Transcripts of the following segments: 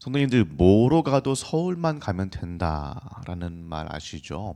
성도님들, 뭐로 가도 서울만 가면 된다라는 말 아시죠?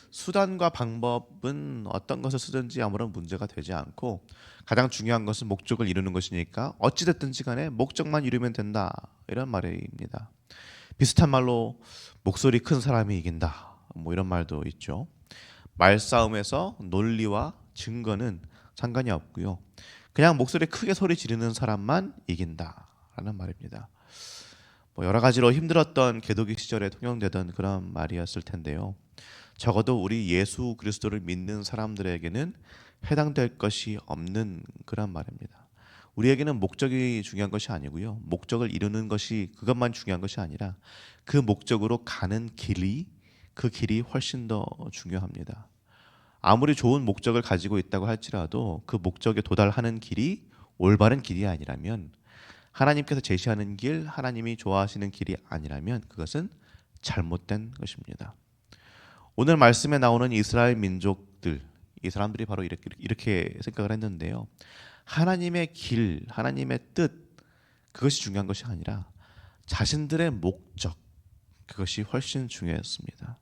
수단과 방법은 어떤 것을 쓰든지 아무런 문제가 되지 않고 가장 중요한 것은 목적을 이루는 것이니까 어찌됐든지 간에 목적만 이루면 된다, 이런 말입니다. 비슷한 말로 목소리 큰 사람이 이긴다, 뭐 이런 말도 있죠. 말싸움에서 논리와 증거는 상관이 없고요. 그냥 목소리 크게 소리 지르는 사람만 이긴다라는 말입니다. 뭐 여러 가지로 힘들었던 개도기 시절에 통용되던 그런 말이었을 텐데요. 적어도 우리 예수 그리스도를 믿는 사람들에게는 해당될 것이 없는 그런 말입니다. 우리에게는 목적이 중요한 것이 아니고요. 목적을 이루는 것이 그것만 중요한 것이 아니라 그 목적으로 가는 길이, 그 길이 훨씬 더 중요합니다. 아무리 좋은 목적을 가지고 있다고 할지라도 그 목적에 도달하는 길이 올바른 길이 아니라면, 하나님께서 제시하는 길, 하나님이 좋아하시는 길이 아니라면 그것은 잘못된 것입니다. 오늘 말씀에 나오는 이스라엘 민족들, 이 사람들이 바로 이렇게 생각을 했는데요. 하나님의 길, 하나님의 뜻, 그것이 중요한 것이 아니라 자신들의 목적, 그것이 훨씬 중요했습니다.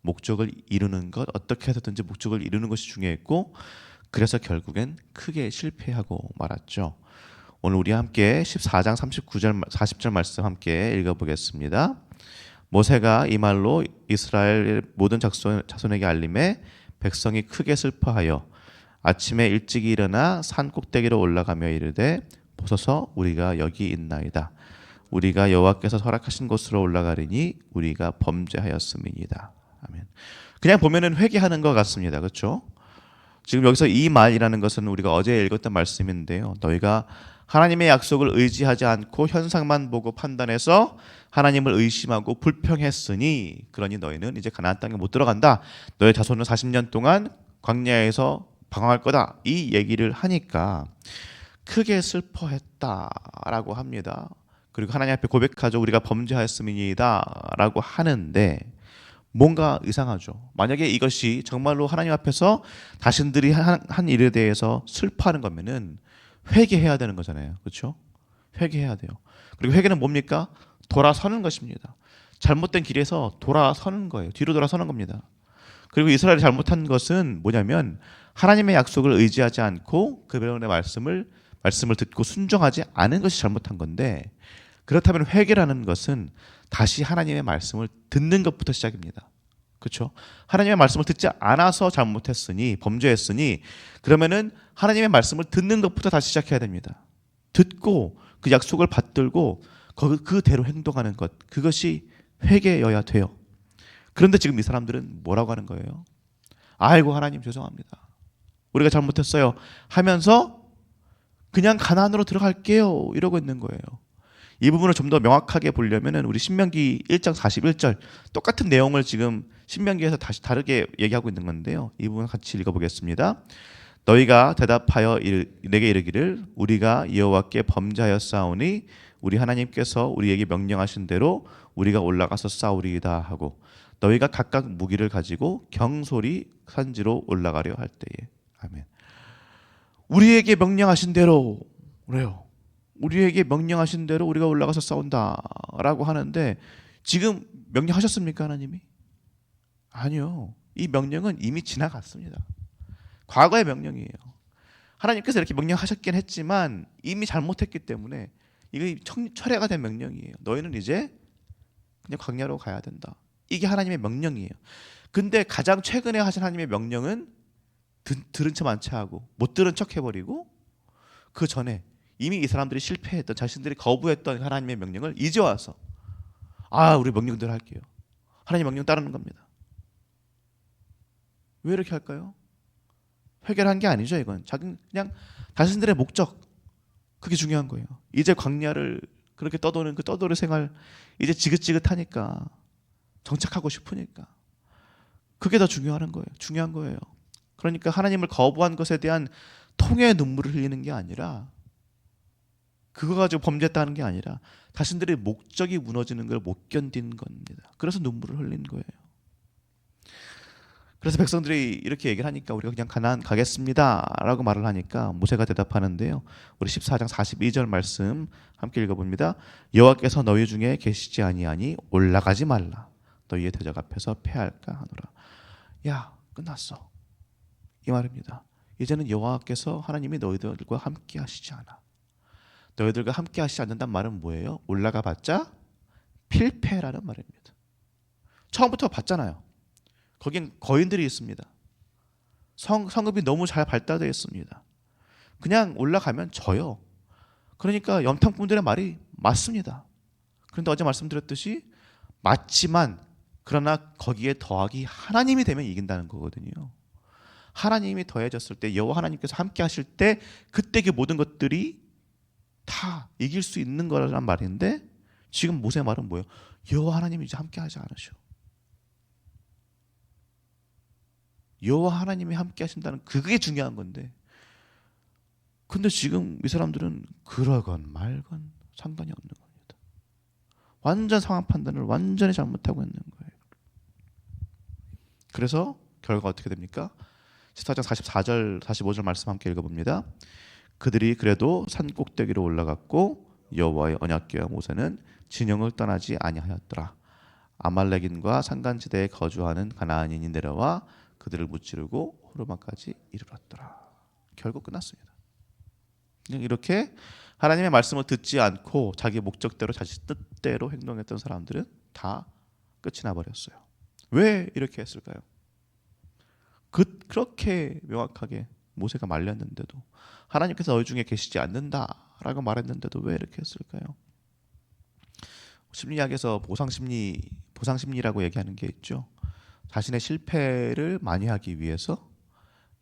목적을 이루는 것, 어떻게 해서든지 목적을 이루는 것이 중요했고, 그래서 결국엔 크게 실패하고 말았죠. 오늘 우리 함께 14장 39절 40절 말씀 함께 읽어보겠습니다. 모세가 이 말로 이스라엘 모든 자손에게 알림해 백성이 크게 슬퍼하여 아침에 일찍 일어나 산 꼭대기로 올라가며 이르되, 보소서, 우리가 여기 있나이다. 우리가 여호와께서 허락하신 곳으로 올라가리니 우리가 범죄하였음이니이다. 아멘. 그냥 보면은 회개하는 것 같습니다. 그렇죠? 지금 여기서 이 말이라는 것은 우리가 어제 읽었던 말씀인데요. 너희가 하나님의 약속을 의지하지 않고 현상만 보고 판단해서 하나님을 의심하고 불평했으니, 그러니 너희는 이제 가나안 땅에 못 들어간다. 너희 자손은 40년 동안 광야에서 방황할 거다. 이 얘기를 하니까 크게 슬퍼했다라고 합니다. 그리고 하나님 앞에 고백하죠. 우리가 범죄하였음이니이다라고 하는데 뭔가 이상하죠. 만약에 이것이 정말로 하나님 앞에서 자신들이 한 일에 대해서 슬퍼하는 거면은 회개해야 되는 거잖아요. 그렇죠? 회개해야 돼요. 그리고 회개는 뭡니까? 돌아서는 것입니다. 잘못된 길에서 돌아서는 거예요. 뒤로 돌아서는 겁니다. 그리고 이스라엘이 잘못한 것은 뭐냐면 하나님의 약속을 의지하지 않고 그분의 말씀을 듣고 순종하지 않은 것이 잘못한 건데, 그렇다면 회개라는 것은 다시 하나님의 말씀을 듣는 것부터 시작입니다. 그렇죠? 하나님의 말씀을 듣지 않아서 잘못했으니, 범죄했으니, 그러면은 하나님의 말씀을 듣는 것부터 다시 시작해야 됩니다. 듣고 그 약속을 받들고 그대로 행동하는 것, 그것이 회개여야 돼요. 그런데 지금 이 사람들은 뭐라고 하는 거예요? 아이고 하나님 죄송합니다, 우리가 잘못했어요 하면서 그냥 가나안으로 들어갈게요 이러고 있는 거예요. 이 부분을 좀 더 명확하게 보려면 우리 신명기 1장 41절, 똑같은 내용을 지금 신명기에서 다시 다르게 얘기하고 있는 건데요. 이 부분 같이 읽어보겠습니다. 너희가 대답하여 내게 이르기를, 우리가 여호와께 범죄하였사오니 우리 하나님께서 우리에게 명령하신 대로 우리가 올라가서 싸우리이다 하고, 너희가 각각 무기를 가지고 경솔히 산지로 올라가려 할 때에. 아멘. 우리에게 명령하신 대로, 그래요. 우리에게 명령하신 대로 우리가 올라가서 싸운다라고 하는데, 지금 명령하셨습니까 하나님이? 아니요. 이 명령은 이미 지나갔습니다. 과거의 명령이에요. 하나님께서 이렇게 명령하셨긴 했지만 이미 잘못했기 때문에 이게 철회가 된 명령이에요. 너희는 이제 그냥 광야로 가야 된다. 이게 하나님의 명령이에요. 근데 가장 최근에 하신 하나님의 명령은 들은 척 안 채하고 못 들은 척 해버리고, 그 전에 이미 이 사람들이 실패했던, 자신들이 거부했던 하나님의 명령을 이제 와서 우리 명령대로 할게요. 하나님 명령 따르는 겁니다. 왜 이렇게 할까요? 회개를 한 게 아니죠. 이건 그냥 자신들의 목적, 그게 중요한 거예요. 이제 광야를 그렇게 떠도는 그 떠돌이 생활, 이제 지긋지긋하니까, 정착하고 싶으니까, 그게 더 중요한 거예요. 그러니까 하나님을 거부한 것에 대한 통의 눈물을 흘리는 게 아니라, 그거 가지고 범죄했다는 게 아니라 자신들의 목적이 무너지는 걸 못 견딘 겁니다. 그래서 눈물을 흘린 거예요. 그래서 백성들이 이렇게 얘기를 하니까 우리가 그냥 가나안 가겠습니다라고 말을 하니까 모세가 대답하는데요. 우리 14장 42절 말씀 함께 읽어봅니다. 여호와께서 너희 중에 계시지 아니하니 올라가지 말라. 너희의 대적 앞에서 패할까 하노라. 야, 끝났어. 이 말입니다. 이제는 여호와께서 하나님이 너희들과 함께 하시지 않아. 너희들과 함께 하시지 않는다는 말은 뭐예요? 올라가 봤자 필패라는 말입니다. 처음부터 봤잖아요. 거긴 거인들이 있습니다. 성읍이 너무 잘 발달되어 있습니다. 그냥 올라가면 져요. 그러니까 염탐꾼들의 말이 맞습니다. 그런데 어제 말씀드렸듯이 맞지만 그러나 거기에 더하기 하나님이 되면 이긴다는 거거든요. 하나님이 더해졌을 때 여호와 하나님께서 함께 하실 때 그때 그 모든 것들이 다 이길 수 있는 거라는 말인데 지금 모세의 말은 뭐예요? 여호와 하나님이 이제 함께 하지 않으셔. 여호와 하나님이 함께 하신다는 그게 중요한 건데 근데 지금 이 사람들은 그러건 말건 상관이 없는 겁니다. 완전 상황 판단을 완전히 잘못하고 있는 거예요. 그래서 결과가 어떻게 됩니까? 14장 44절 45절 말씀 함께 읽어봅니다. 그들이 그래도 산 꼭대기로 올라갔고 여호와의 언약궤와 모세는 진영을 떠나지 아니하였더라. 아말렉인과 산간지대에 거주하는 가나안인이 내려와 그들을 무찌르고 호르마까지 이르렀더라. 결국 끝났습니다. 그냥 이렇게 하나님의 말씀을 듣지 않고 자기 목적대로 자기 뜻대로 행동했던 사람들은 다 끝이 나버렸어요. 왜 이렇게 했을까요? 그렇게 명확하게 모세가 말렸는데도 하나님께서 너희 중에 계시지 않는다라고 말했는데도 왜 이렇게 했을까요? 심리학에서 보상심리라고 얘기하는 게 있죠. 자신의 실패를 만회하기 위해서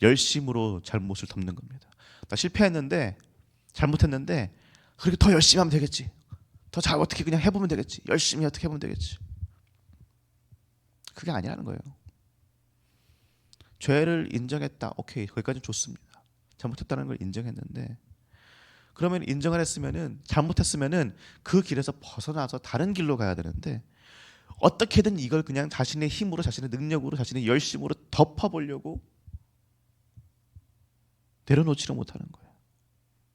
열심으로 잘못을 덮는 겁니다. 나 실패했는데 잘못했는데 그렇게 더 열심히 하면 되겠지. 더 잘 어떻게 그냥 해보면 되겠지. 열심히 어떻게 해보면 되겠지. 그게 아니라는 거예요. 죄를 인정했다. 오케이, 거기까지는 좋습니다. 잘못했다는 걸 인정했는데 그러면 인정을 했으면은 잘못했으면은 그 길에서 벗어나서 다른 길로 가야 되는데 어떻게든 이걸 그냥 자신의 힘으로 자신의 능력으로 자신의 열심으로 덮어보려고 내려놓지를 못하는 거예요.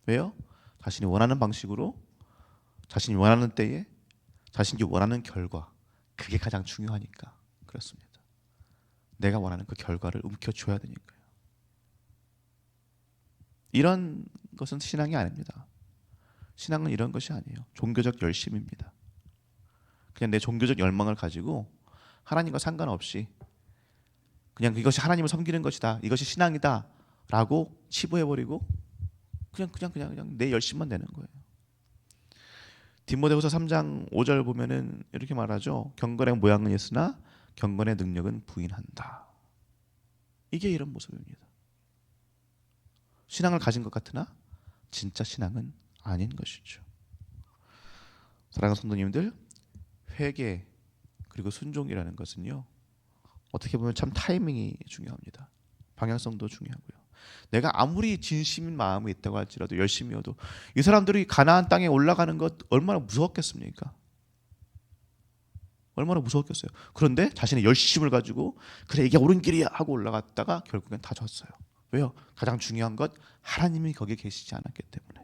왜요? 자신이 원하는 방식으로 자신이 원하는 때에 자신이 원하는 결과 그게 가장 중요하니까 그렇습니다. 내가 원하는 그 결과를 움켜줘야 되니까요. 이런 것은 신앙이 아닙니다. 신앙은 이런 것이 아니에요. 종교적 열심입니다. 그냥 내 종교적 열망을 가지고 하나님과 상관없이 그냥 이것이 하나님을 섬기는 것이다. 이것이 신앙이다. 라고 치부해버리고 그냥 내 열심만 내는 거예요. 디모데후서 3장 5절 보면은 이렇게 말하죠. 경건의 모양은 있으나 경건의 능력은 부인한다. 이게 이런 모습입니다. 신앙을 가진 것 같으나 진짜 신앙은 아닌 것이죠. 사랑하는 성도님들, 회개 그리고 순종이라는 것은요. 어떻게 보면 참 타이밍이 중요합니다. 방향성도 중요하고요. 내가 아무리 진심인 마음이 있다고 할지라도 열심히여도 이 사람들이 가나안 땅에 올라가는 것 얼마나 무서웠겠습니까? 얼마나 무서웠겠어요. 그런데 자신의 열심을 가지고 그래 이게 옳은 길이야 하고 올라갔다가 결국엔 다 졌어요. 왜요? 가장 중요한 것 하나님이 거기에 계시지 않았기 때문에.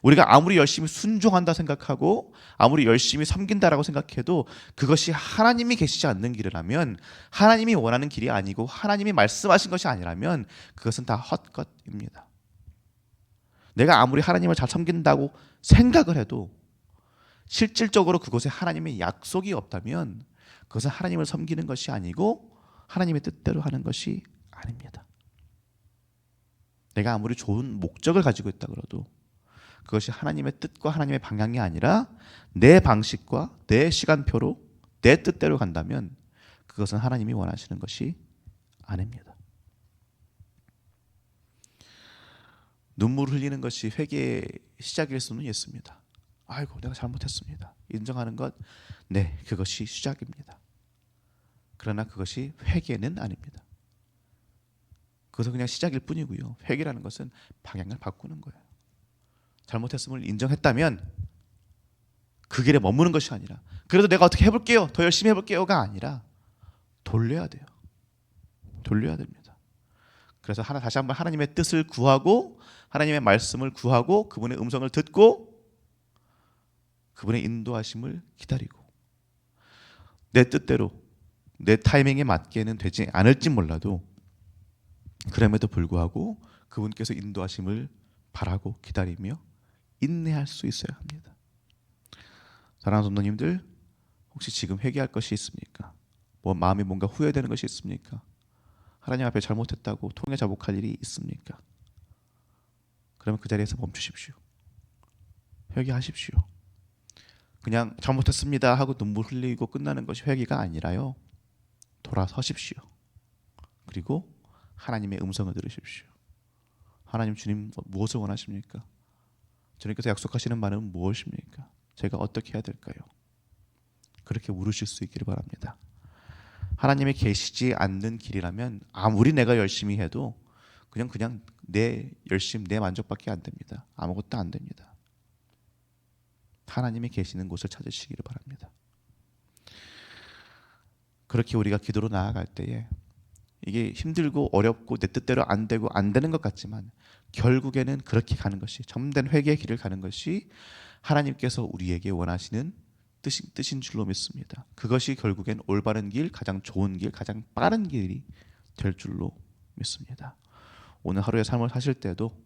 우리가 아무리 열심히 순종한다 생각하고 아무리 열심히 섬긴다라고 생각해도 그것이 하나님이 계시지 않는 길이라면 하나님이 원하는 길이 아니고 하나님이 말씀하신 것이 아니라면 그것은 다 헛것입니다. 내가 아무리 하나님을 잘 섬긴다고 생각을 해도 실질적으로 그곳에 하나님의 약속이 없다면 그것은 하나님을 섬기는 것이 아니고 하나님의 뜻대로 하는 것이 아닙니다. 내가 아무리 좋은 목적을 가지고 있다 그래도 그것이 하나님의 뜻과 하나님의 방향이 아니라 내 방식과 내 시간표로 내 뜻대로 간다면 그것은 하나님이 원하시는 것이 아닙니다. 눈물을 흘리는 것이 회개의 시작일 수는 있습니다. 아이고 내가 잘못했습니다. 인정하는 것, 네 그것이 시작입니다. 그러나 그것이 회개는 아닙니다. 그것은 그냥 시작일 뿐이고요. 회개라는 것은 방향을 바꾸는 거예요. 잘못했음을 인정했다면 그 길에 머무는 것이 아니라 그래도 내가 어떻게 해볼게요. 더 열심히 해볼게요가 아니라 돌려야 돼요. 돌려야 됩니다. 그래서 다시 한번 하나님의 뜻을 구하고 하나님의 말씀을 구하고 그분의 음성을 듣고 그분의 인도하심을 기다리고 내 뜻대로 내 타이밍에 맞게는 되지 않을지 몰라도 그럼에도 불구하고 그분께서 인도하심을 바라고 기다리며 인내할 수 있어야 합니다. 사랑하는 성도님들, 혹시 지금 회개할 것이 있습니까? 마음이 뭔가 후회되는 것이 있습니까? 하나님 앞에 잘못했다고 통해 자복할 일이 있습니까? 그러면 그 자리에서 멈추십시오. 회개하십시오. 그냥 잘못했습니다 하고 눈물 흘리고 끝나는 것이 회개가 아니라요. 돌아서십시오. 그리고 하나님의 음성을 들으십시오. 하나님, 주님 무엇을 원하십니까? 주님께서 약속하시는 말은 무엇입니까? 제가 어떻게 해야 될까요? 그렇게 물으실 수 있기를 바랍니다. 하나님이 계시지 않는 길이라면 아무리 내가 열심히 해도 그냥 내 열심, 내 만족밖에 안 됩니다. 아무것도 안 됩니다. 하나님이 계시는 곳을 찾으시기를 바랍니다. 그렇게 우리가 기도로 나아갈 때에 이게 힘들고 어렵고 내 뜻대로 안 되고 안 되는 것 같지만 결국에는 그렇게 가는 것이, 참된 회개의 길을 가는 것이 하나님께서 우리에게 원하시는 뜻인 줄로 믿습니다. 그것이 결국엔 올바른 길, 가장 좋은 길, 가장 빠른 길이 될 줄로 믿습니다. 오늘 하루의 삶을 사실 때도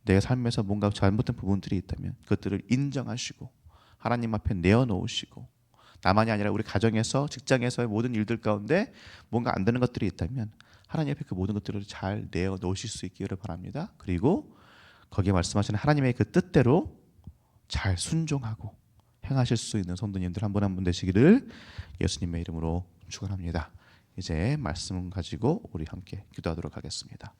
내 삶에서 뭔가 잘못된 부분들이 있다면 그것들을 인정하시고 하나님 앞에 내어놓으시고, 나만이 아니라 우리 가정에서, 직장에서의 모든 일들 가운데 뭔가 안 되는 것들이 있다면 하나님 앞에 그 모든 것들을 잘 내어놓으실 수 있기를 바랍니다. 그리고 거기에 말씀하시는 하나님의 그 뜻대로 잘 순종하고 행하실 수 있는 성도님들 한 분 한 분 되시기를 예수님의 이름으로 축원합니다. 이제 말씀 가지고 우리 함께 기도하도록 하겠습니다.